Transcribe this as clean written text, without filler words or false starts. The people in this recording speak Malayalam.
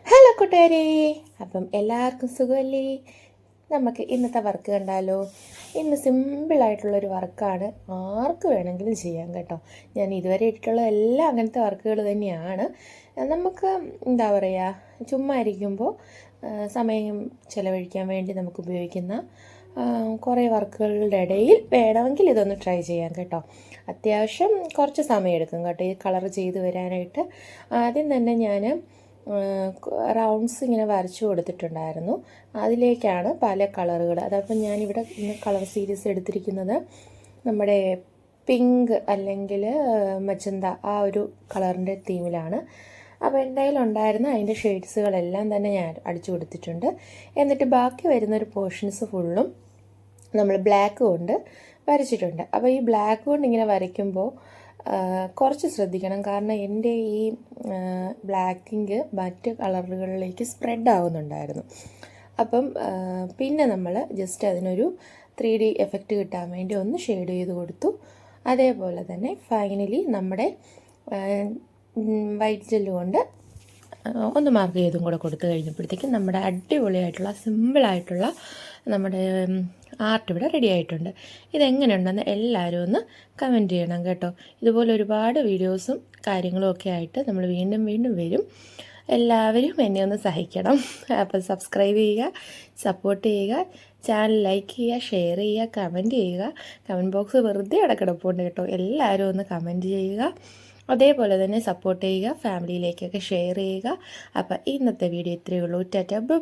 ഹലോ കൂട്ടുകാരെ, അപ്പം എല്ലാവർക്കും സുഖമല്ലേ? നമുക്ക് ഇന്നത്തെ വർക്ക് കണ്ടാലോ? ഇന്ന് സിമ്പിളായിട്ടുള്ളൊരു വർക്കാണ്, ആർക്ക് വേണമെങ്കിലും ചെയ്യാം കേട്ടോ. ഞാൻ ഇതുവരെ ഇട്ടിട്ടുള്ള എല്ലാം അങ്ങനത്തെ വർക്കുകൾ തന്നെയാണ്. നമുക്ക് എന്താ പറയുക, ചുമ്മാ ഇരിക്കുമ്പോൾ സമയം ചിലവഴിക്കാൻ വേണ്ടി നമുക്ക് ഉപയോഗിക്കുന്ന കുറേ വർക്കുകളുടെ ഇടയിൽ വേണമെങ്കിൽ ഇതൊന്ന് ട്രൈ ചെയ്യാം കേട്ടോ. അത്യാവശ്യം കുറച്ച് സമയം എടുക്കും കേട്ടോ ഈ കളർ ചെയ്ത് വരാനായിട്ട്. ആദ്യം തന്നെ ഞാൻ റൗണ്ട്സ് ഇങ്ങനെ വരച്ചു കൊടുത്തിട്ടുണ്ടായിരുന്നു. അതിലേക്കാണ് പല കളറുകൾ. അതപ്പം ഞാനിവിടെ കളർ സീരീസ് എടുത്തിരിക്കുന്നത് നമ്മുടെ പിങ്ക് അല്ലെങ്കിൽ മജന്ത ആ ഒരു കളറിൻ്റെ തീമിലാണ്. അപ്പോൾ എന്തായാലും ഉണ്ടായിരുന്ന അതിൻ്റെ ഷെയ്ഡ്സുകളെല്ലാം തന്നെ ഞാൻ അടിച്ചു കൊടുത്തിട്ടുണ്ട്. എന്നിട്ട് ബാക്കി വരുന്നൊരു പോർഷൻസ് ഫുള്ളും നമ്മൾ ബ്ലാക്ക് കൊണ്ട് വരച്ചിട്ടുണ്ട്. അപ്പോൾ ഈ ബ്ലാക്ക് കൊണ്ട് ഇങ്ങനെ വരയ്ക്കുമ്പോൾ കുറച്ച് ശ്രദ്ധിക്കണം, കാരണം എൻ്റെ ഈ ബ്ലാക്കിങ് മറ്റ് കളറുകളിലേക്ക് സ്പ്രെഡ് ആവുന്നുണ്ടായിരുന്നു. അപ്പം പിന്നെ നമ്മൾ ജസ്റ്റ് അതിനൊരു 3D എഫക്റ്റ് കിട്ടാൻ വേണ്ടി ഒന്ന് ഷെയ്ഡ് ചെയ്ത് കൊടുത്തു. അതേപോലെ തന്നെ ഫൈനലി നമ്മുടെ വൈറ്റ് ജെല്ല് കൊണ്ട് ഒന്ന് മാർക്ക് ചെയ്തും കൂടെ കൊടുത്തു കഴിഞ്ഞപ്പോഴത്തേക്കും നമ്മുടെ അടിപൊളിയായിട്ടുള്ള സിമ്പിളായിട്ടുള്ള നമ്മുടെ ആർട്ട് ഇവിടെ റെഡി ആയിട്ടുണ്ട്. ഇതെങ്ങനെയുണ്ടെന്ന് എല്ലാവരും ഒന്ന് കമൻറ്റ് ചെയ്യണം കേട്ടോ. ഇതുപോലെ ഒരുപാട് വീഡിയോസും കാര്യങ്ങളും ഒക്കെ ആയിട്ട് നമ്മൾ വീണ്ടും വീണ്ടും വരും. എല്ലാവരും എന്നെ ഒന്ന് സഹിക്കണം. അപ്പോൾ സബ്സ്ക്രൈബ് ചെയ്യുക, സപ്പോർട്ട് ചെയ്യുക, ചാനൽ ലൈക്ക് ചെയ്യുക, ഷെയർ ചെയ്യുക, കമൻറ്റ് ചെയ്യുക. കമൻറ്റ് ബോക്സ് വെറുതെ അവിടെ കിടപ്പുണ്ട് കേട്ടോ. എല്ലാവരും ഒന്ന് കമൻറ്റ് ചെയ്യുക. അതേപോലെ തന്നെ സപ്പോർട്ട് ചെയ്യുക, ഫാമിലിയിലേക്കൊക്കെ ഷെയർ ചെയ്യുക. അപ്പോൾ ഇന്നത്തെ വീഡിയോ ഇത്രയേ ഉള്ളൂ. ടാറ്റാ, ബൈ.